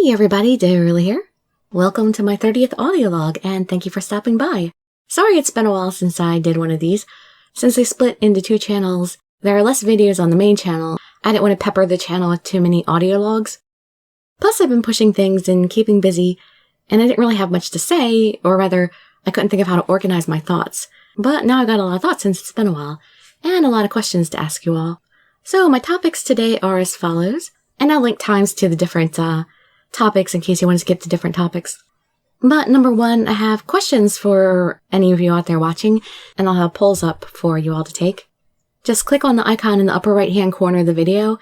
Hey everybody, Dirili here. Welcome to my 30th audiolog, and thank you for stopping by. Sorry it's been a while since I did one of these. Since they split into two channels, there are less videos on the main channel. I didn't want to pepper the channel with too many audiologs. Plus I've been pushing things and keeping busy, and I didn't really have much to say, or rather, I couldn't think of how to organize my thoughts. But now I've got a lot of thoughts since it's been a while, and a lot of questions to ask you all. So my topics today are as follows, and I'll link times to the different topics in case you want to skip to different topics. But number one, I have questions for any of you out there watching, and I'll have polls up for you all to take. Just click on the icon in the upper right hand corner of the video,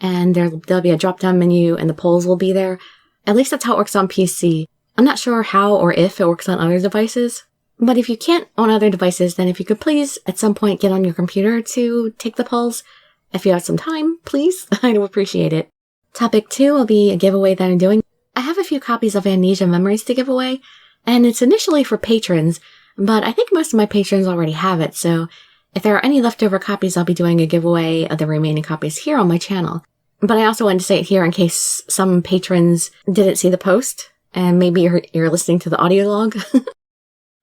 and there'll be a drop down menu and the polls will be there. At least that's how it works on PC. I'm not sure how or if it works on other devices, but if you can't on other devices, then if you could please at some point get on your computer to take the polls. If you have some time, please, I'd appreciate it. Topic 2 will be a giveaway that I'm doing. I have a few copies of Amnesia Memories to give away, and it's initially for patrons, but I think most of my patrons already have it, so if there are any leftover copies, I'll be doing a giveaway of the remaining copies here on my channel. But I also wanted to say it here in case some patrons didn't see the post, and maybe you're listening to the audiolog.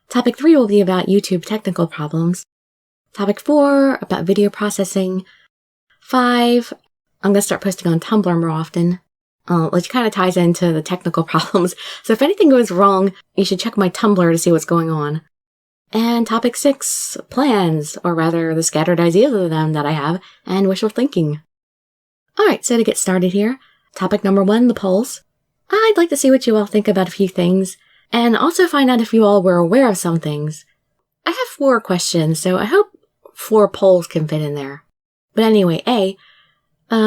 Topic 3 will be about YouTube technical problems. Topic 4, about video processing. 5, I'm going to start posting on Tumblr more often, which kind of ties into the technical problems. So if anything goes wrong, you should check my Tumblr to see what's going on. And topic 6, plans, or rather the scattered ideas of them that I have, and wishful thinking. Alright, so to get started here, topic number 1, the polls. I'd like to see what you all think about a few things, and also find out if you all were aware of some things. I have 4 questions, so I hope 4 polls can fit in there. But anyway,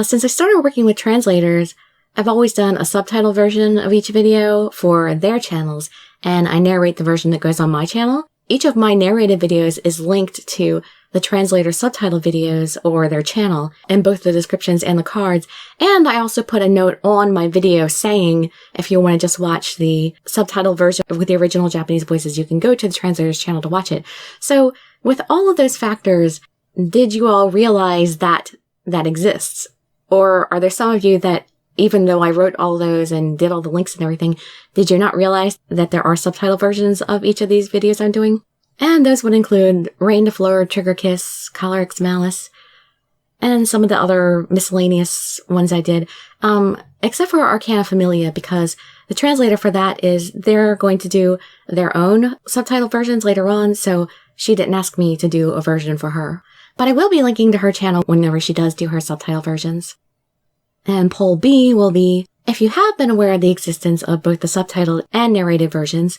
since I started working with translators, I've always done a subtitle version of each video for their channels, and I narrate the version that goes on my channel. Each of my narrated videos is linked to the translator subtitle videos or their channel in both the descriptions and the cards, and I also put a note on my video saying if you want to just watch the subtitle version with the original Japanese voices, you can go to the translator's channel to watch it. So with all of those factors, did you all realize that exists? Or are there some of you that, even though I wrote all those and did all the links and everything, did you not realize that there are subtitle versions of each of these videos I'm doing? And those would include Rain to Fleur, Trigger Kiss, Cholerics Malice, and some of the other miscellaneous ones I did, except for Arcana Familia, because the translator for that is they're going to do their own subtitle versions later on, so she didn't ask me to do a version for her. But I will be linking to her channel whenever she does do her subtitle versions. And poll B will be, if you have been aware of the existence of both the subtitled and narrated versions,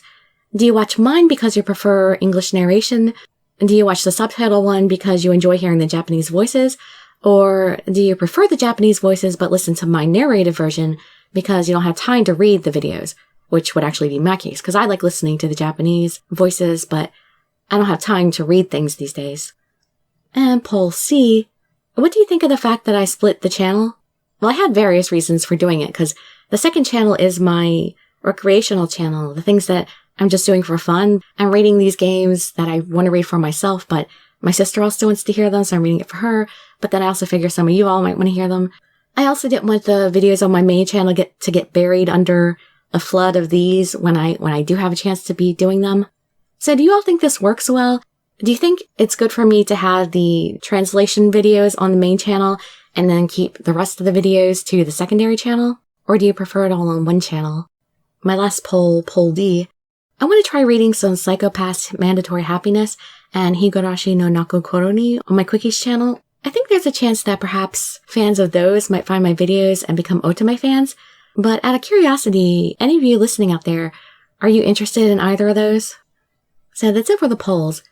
do you watch mine because you prefer English narration? Do you watch the subtitle one because you enjoy hearing the Japanese voices? Or do you prefer the Japanese voices but listen to my narrated version because you don't have time to read the videos? Which would actually be my case, because I like listening to the Japanese voices, but I don't have time to read things these days. And poll C, what do you think of the fact that I split the channel? Well, I had various reasons for doing it, because the second channel is my recreational channel, the things that I'm just doing for fun. I'm reading these games that I want to read for myself, but my sister also wants to hear them, so I'm reading it for her, but then I also figure some of you all might want to hear them. I also didn't want the videos on my main channel to get buried under a flood of these when I do have a chance to be doing them. So do you all think this works well? Do you think it's good for me to have the translation videos on the main channel and then keep the rest of the videos to the secondary channel? Or do you prefer it all on one channel? My last poll, poll D, I want to try reading some Psychopath's Mandatory Happiness and Higurashi no Naku Koroni on my Quickies channel. I think there's a chance that perhaps fans of those might find my videos and become Otome fans, but out of curiosity, any of you listening out there, are you interested in either of those? So that's it for the polls.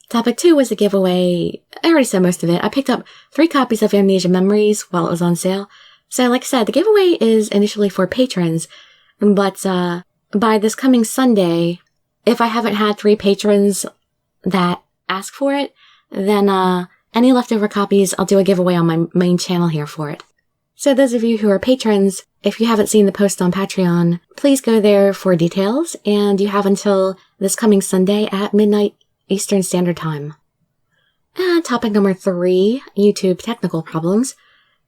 Topic 2 was the giveaway. I already said most of it. I picked up 3 copies of Amnesia Memories while it was on sale. So like I said, the giveaway is initially for patrons, but by this coming Sunday, if I haven't had 3 patrons that ask for it, then any leftover copies, I'll do a giveaway on my main channel here for it. So those of you who are patrons, if you haven't seen the post on Patreon, please go there for details, and you have until this coming Sunday at midnight Eastern Standard Time. And topic number 3, YouTube technical problems.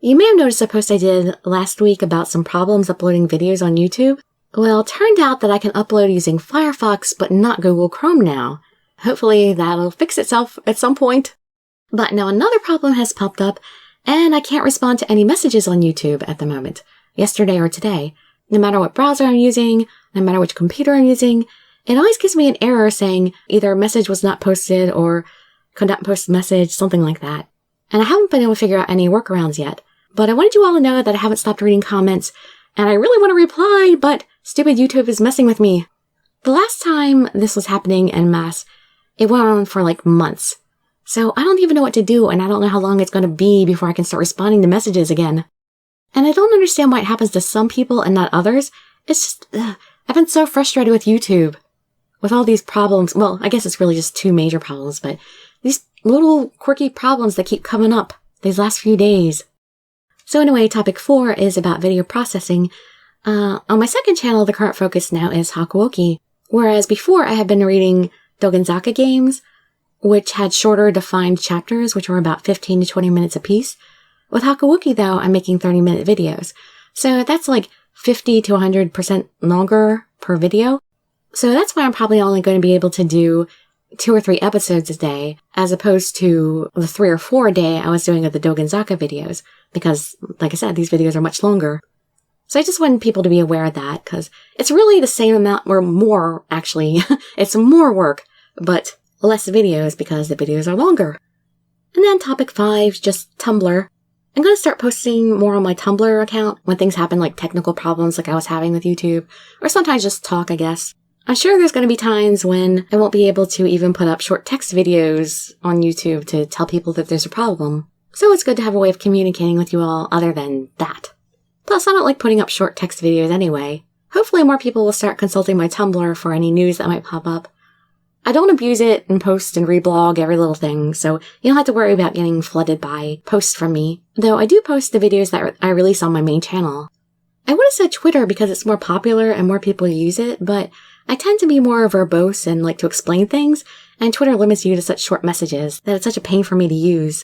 You may have noticed a post I did last week about some problems uploading videos on YouTube. Well, it turned out that I can upload using Firefox, but not Google Chrome now. Hopefully that'll fix itself at some point. But now another problem has popped up, and I can't respond to any messages on YouTube at the moment, yesterday or today. No matter what browser I'm using, no matter which computer I'm using, it always gives me an error saying either a message was not posted or could not post a message, something like that. And I haven't been able to figure out any workarounds yet. But I wanted you all to know that I haven't stopped reading comments, and I really want to reply, but stupid YouTube is messing with me. The last time this was happening en masse, it went on for like months. So I don't even know what to do, and I don't know how long it's going to be before I can start responding to messages again. And I don't understand why it happens to some people and not others. It's just, I've been so frustrated with YouTube. With all these problems, well, I guess it's really just two major problems, but these little quirky problems that keep coming up these last few days. So anyway, topic 4 is about video processing. On my second channel, the current focus now is Hakuoki, whereas before I had been reading Dogenzaka games, which had shorter defined chapters, which were about 15 to 20 minutes apiece. With Hakuoki, though, I'm making 30-minute videos. So that's like 50 to 100% longer per video. So that's why I'm probably only going to be able to do 2 or 3 episodes a day, as opposed to the 3 or 4 a day I was doing of the Dogenzaka videos, because, like I said, these videos are much longer. So I just wanted people to be aware of that, because it's really the same amount, or more, actually. It's more work, but less videos because the videos are longer. And then topic 5, just Tumblr. I'm going to start posting more on my Tumblr account when things happen, like technical problems like I was having with YouTube, or sometimes just talk, I guess. I'm sure there's going to be times when I won't be able to even put up short text videos on YouTube to tell people that there's a problem. So it's good to have a way of communicating with you all other than that. Plus, I don't like putting up short text videos anyway. Hopefully more people will start consulting my Tumblr for any news that might pop up. I don't abuse it and post and reblog every little thing, so you don't have to worry about getting flooded by posts from me. Though I do post the videos that I release on my main channel. I would have said Twitter because it's more popular and more people use it, but I tend to be more verbose and like to explain things, and Twitter limits you to such short messages that it's such a pain for me to use.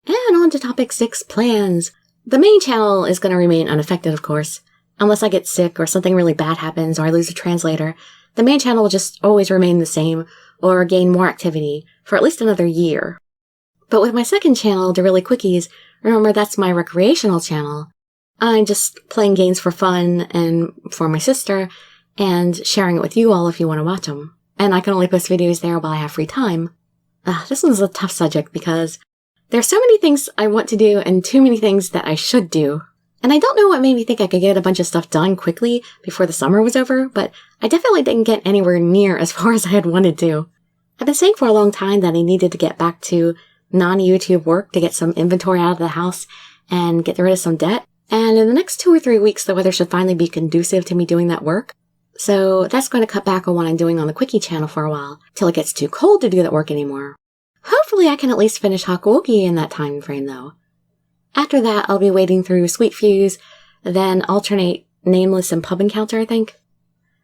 And on to topic 6, plans. The main channel is going to remain unaffected, of course. Unless I get sick or something really bad happens or I lose a translator, the main channel will just always remain the same or gain more activity for at least another year. But with my second channel, Dirili Quickies, remember that's my recreational channel. I'm just playing games for fun and for my sister, and sharing it with you all if you want to watch them. And I can only post videos there while I have free time. This one's a tough subject because there's so many things I want to do and too many things that I should do. And I don't know what made me think I could get a bunch of stuff done quickly before the summer was over, but I definitely didn't get anywhere near as far as I had wanted to. I've been saying for a long time that I needed to get back to non-YouTube work to get some inventory out of the house and get rid of some debt. And in the next 2 or 3 weeks, the weather should finally be conducive to me doing that work. So that's going to cut back on what I'm doing on the Quickie channel for a while, till it gets too cold to do that work anymore. Hopefully I can at least finish Hakuoki in that time frame, though. After that, I'll be wading through Sweet Fuse, then alternate Nameless and Pub Encounter, I think.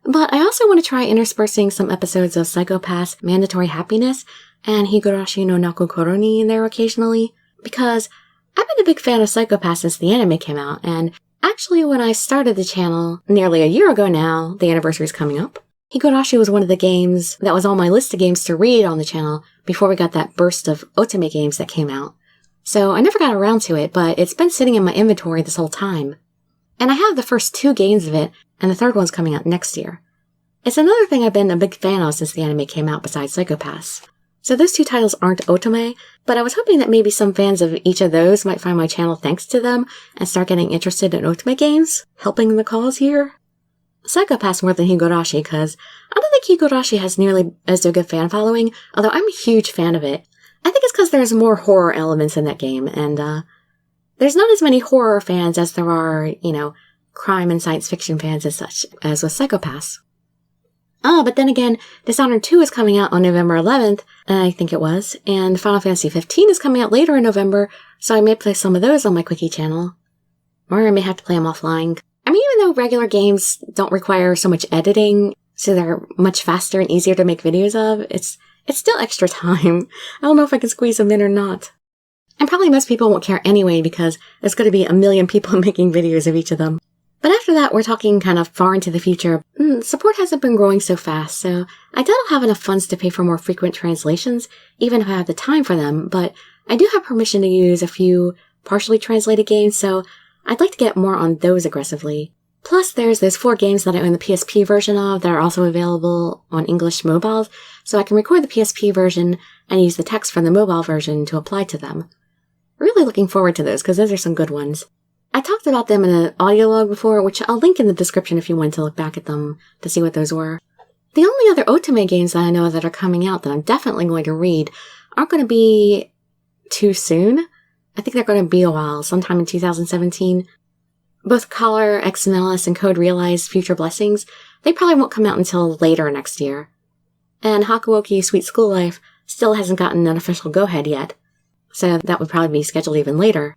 But I also want to try interspersing some episodes of Psycho-Pass Mandatory Happiness and Higurashi no Nakokoro ni in there occasionally, because I've been a big fan of Psycho-Pass since the anime came out, and actually when I started the channel nearly a year ago now, the anniversary's coming up, Higurashi was one of the games that was on my list of games to read on the channel before we got that burst of otome games that came out. So I never got around to it, but it's been sitting in my inventory this whole time. And I have the first 2 games of it, and the third one's coming out next year. It's another thing I've been a big fan of since the anime came out besides Psycho-Pass. So those 2 titles aren't otome, but I was hoping that maybe some fans of each of those might find my channel thanks to them and start getting interested in otome games, helping the cause here. Psycho-Pass more than Higurashi, because I don't think Higurashi has nearly as big a fan following, although I'm a huge fan of it. I think it's because there's more horror elements in that game, and there's not as many horror fans as there are, crime and science fiction fans and such, as with Psycho-Pass. But then again, Dishonored 2 is coming out on November 11th, I think it was, and Final Fantasy 15 is coming out later in November, so I may play some of those on my Quickie channel. Or I may have to play them offline. I mean, even though regular games don't require so much editing, so they're much faster and easier to make videos of, it's still extra time. I don't know if I can squeeze them in or not. And probably most people won't care anyway because there's going to be a million people making videos of each of them. But after that, we're talking kind of far into the future. Support hasn't been growing so fast, so I doubt I'll have enough funds to pay for more frequent translations, even if I have the time for them, but I do have permission to use a few partially translated games, so I'd like to get more on those aggressively. Plus, there's those 4 games that I own the PSP version of that are also available on English mobiles, so I can record the PSP version and use the text from the mobile version to apply to them. Really looking forward to those, because those are some good ones. I talked about them in an audiolog before, which I'll link in the description if you want to look back at them to see what those were. The only other otome games that I know that are coming out that I'm definitely going to read aren't going to be too soon. I think they're going to be a while, sometime in 2017. Both Collar, XMLS, and Code Realize Future Blessings, they probably won't come out until later next year. And Hakuoki Sweet School Life still hasn't gotten an official go-ahead yet, so that would probably be scheduled even later.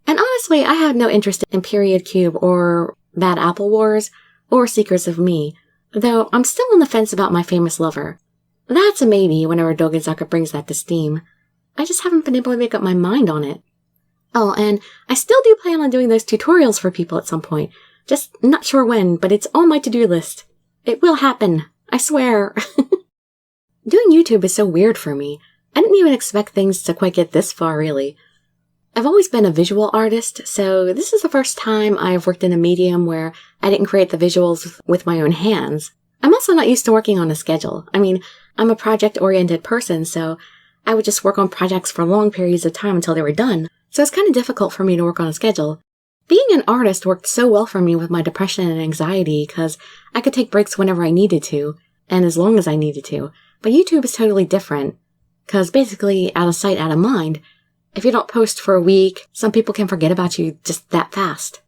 And honestly, I have no interest in Period Cube or Bad Apple Wars or Secrets of Me, though I'm still on the fence about My Famous Lover. That's a maybe whenever Dogenzaka brings that to Steam. I just haven't been able to make up my mind on it. Oh, and I still do plan on doing those tutorials for people at some point. Just not sure when, but it's on my to-do list. It will happen. I swear. Doing YouTube is so weird for me. I didn't even expect things to quite get this far, really. I've always been a visual artist, so this is the first time I've worked in a medium where I didn't create the visuals with my own hands. I'm also not used to working on a schedule. I mean, I'm a project-oriented person, so I would just work on projects for long periods of time until they were done. So it's kind of difficult for me to work on a schedule. Being an artist worked so well for me with my depression and anxiety because I could take breaks whenever I needed to, and as long as I needed to. But YouTube is totally different, because basically, out of sight, out of mind, if you don't post for a week, some people can forget about you just that fast.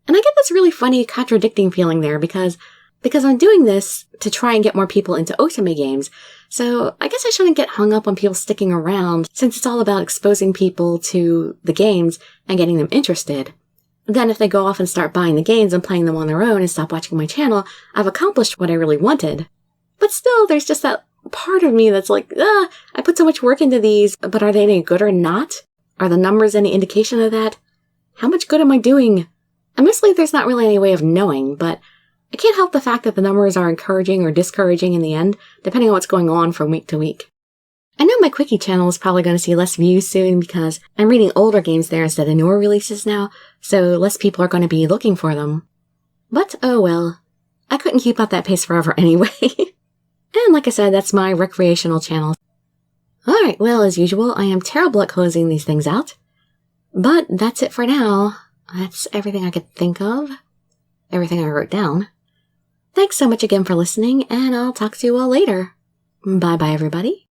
And I get this really funny, contradicting feeling there because I'm doing this to try and get more people into otome games, so I guess I shouldn't get hung up on people sticking around since it's all about exposing people to the games and getting them interested. Then if they go off and start buying the games and playing them on their own and stop watching my channel, I've accomplished what I really wanted. But still, there's just that part of me that's like, I put so much work into these, but are they any good or not? Are the numbers any indication of that? How much good am I doing? And mostly there's not really any way of knowing, but I can't help the fact that the numbers are encouraging or discouraging in the end, depending on what's going on from week to week. I know my Quickie channel is probably going to see less views soon because I'm reading older games there instead of newer releases now, so less people are going to be looking for them. But oh well, I couldn't keep up that pace forever anyway. And like I said, that's my recreational channel. Alright, well, as usual, I am terrible at closing these things out. But that's it for now. That's everything I could think of. Everything I wrote down. Thanks so much again for listening, and I'll talk to you all later. Bye-bye, everybody.